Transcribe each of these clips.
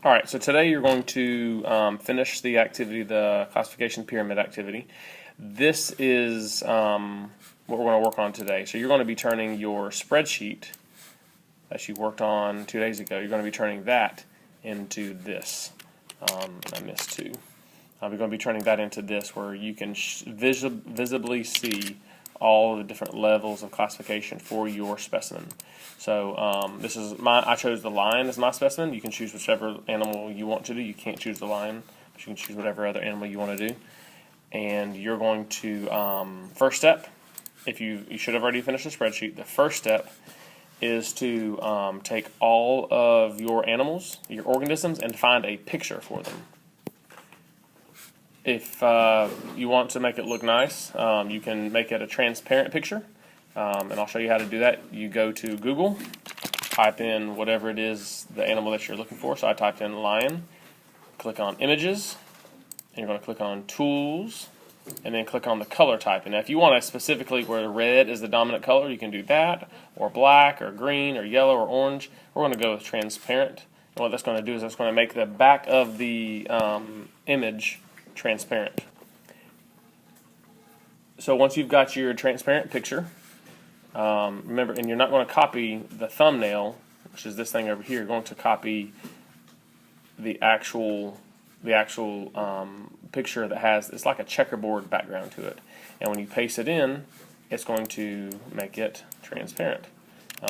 All right, so today you're going to finish the activity, the classification pyramid activity. This is what we're going to work on today. So you're going to be turning your spreadsheet that you worked on 2 days ago, you're going to be turning that into this. I missed two. We're going to be turning that into this, where you can visibly see all the different levels of classification for your specimen. So this is I chose the lion as my specimen. You can choose whichever animal you want to do. You can't choose the lion, but you can choose whatever other animal you want to do. And you're going to, first step, if you should have already finished the spreadsheet, the first step is to take all of your animals, your organisms, and find a picture for them. If you want to make it look nice, you can make it a transparent picture, and I'll show you how to do that. You go to Google, type in whatever it is, the animal that you're looking for. So I typed in lion, click on images, and you're going to click on tools, and then click on the color type. And if you want to specifically where red is the dominant color, you can do that, or black, or green, or yellow, or orange. We're going to go with transparent. And what that's going to do is that's going to make the back of the image transparent. So once you've got your transparent picture, remember, and you're not going to copy the thumbnail, which is this thing over here. You're going to copy the actual picture that has, it's like a checkerboard background to it. And when you paste it in, it's going to make it transparent,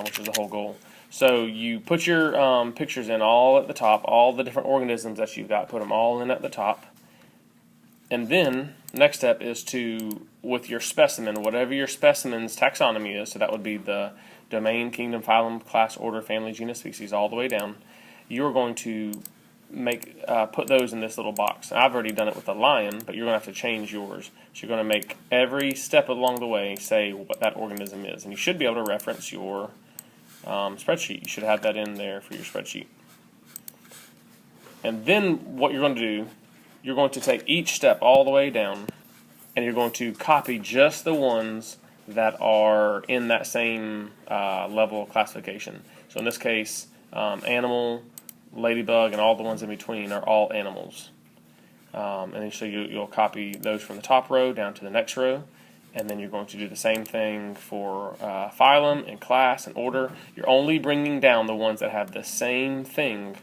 which is the whole goal. So you put your pictures in all at the top, all the different organisms that you've got, put them all in at the top. And then, next step is to, with your specimen, whatever your specimen's taxonomy is, so that would be the domain, kingdom, phylum, class, order, family, genus, species, all the way down, you're going to put those in this little box. I've already done it with a lion, but you're going to have to change yours. So you're going to make every step along the way say what that organism is. And you should be able to reference your spreadsheet. You should have that in there for your spreadsheet. And then what you're going to do, you're going to take each step all the way down, and you're going to copy just the ones that are in that same level of classification. So in this case, animal, ladybug, and all the ones in between are all animals. And then so you'll copy those from the top row down to the next row, and then you're going to do the same thing for phylum and class and order. You're only bringing down the ones that have the same thing,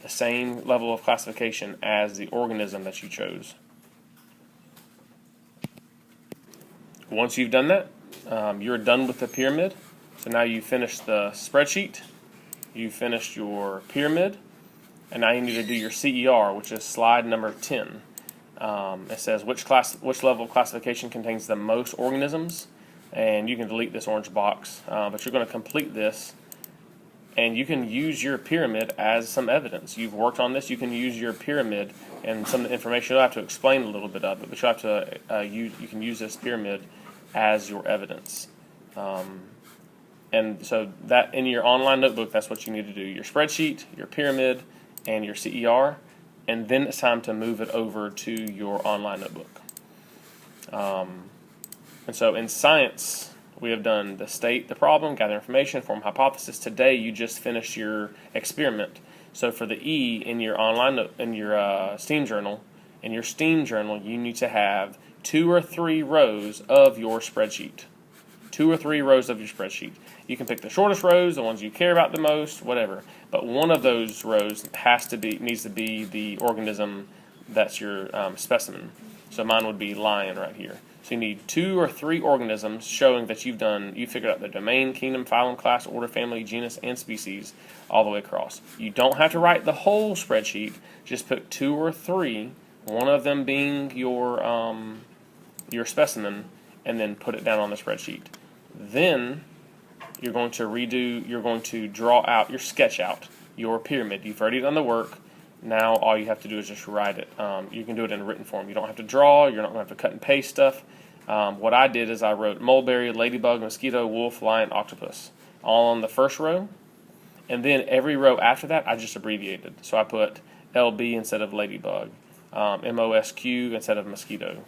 the same level of classification as the organism that you chose. Once you've done that, you're done with the pyramid. So now you've finished the spreadsheet, you've finished your pyramid, and now you need to do your CER, which is slide number 10. It says which level of classification contains the most organisms, and you can delete this orange box, but you're going to complete this. And you can use your pyramid as some evidence. You've worked on this. You can use your pyramid and some of the information. You'll have to explain a little bit of it, but you have to you can use this pyramid as your evidence. And so that in your online notebook, that's what you need to do: your spreadsheet, your pyramid, and your CER. And then it's time to move it over to your online notebook. And so in science, we have done the state the problem, gather information, form hypothesis. Today, you just finished your experiment. So for the E in your online, in your STEAM journal, you need to have 2 or 3 rows of your spreadsheet. 2 or 3 rows of your spreadsheet. You can pick the shortest rows, the ones you care about the most, whatever. But one of those rows needs to be the organism that's your specimen. So mine would be lion right here. So you need 2 or 3 organisms showing that you figured out the domain, kingdom, phylum, class, order, family, genus, and species all the way across. You don't have to write the whole spreadsheet. Just pick 2 or 3, one of them being your specimen, and then put it down on the spreadsheet. Then you're going to draw out sketch out your pyramid. You've already done the work. Now all you have to do is just write it. You can do it in written form. You don't have to draw. You're not going to have to cut and paste stuff. What I did is I wrote mulberry, ladybug, mosquito, wolf, lion, octopus, all on the first row. And then every row after that, I just abbreviated. So I put LB instead of ladybug, MOSQ instead of mosquito,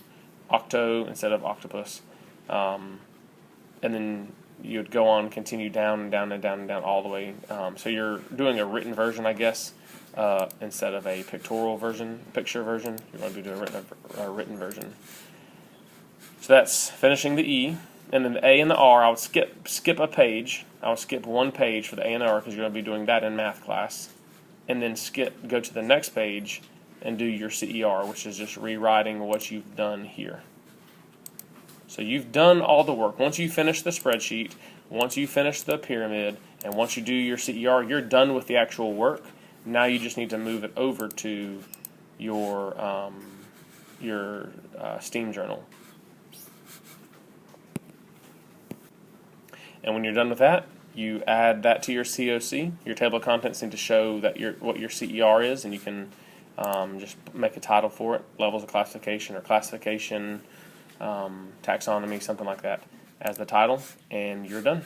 octo instead of octopus. And then you would go on, continue down and down and down and down all the way. So you're doing a written version, I guess, instead of a picture version. You're going to do a written version. So that's finishing the E. And then the A and the R, I would skip a page. I would skip one page for the A and the R because you're going to be doing that in math class. And then go to the next page and do your CER, which is just rewriting what you've done here. So you've done all the work. Once you finish the spreadsheet, once you finish the pyramid, and once you do your CER, you're done with the actual work. Now you just need to move it over to your STEAM journal. And when you're done with that, you add that to your COC. Your table of contents need to show that what your CER is, and you can just make a title for it, levels of classification or classification, taxonomy, something like that as the title, and you're done.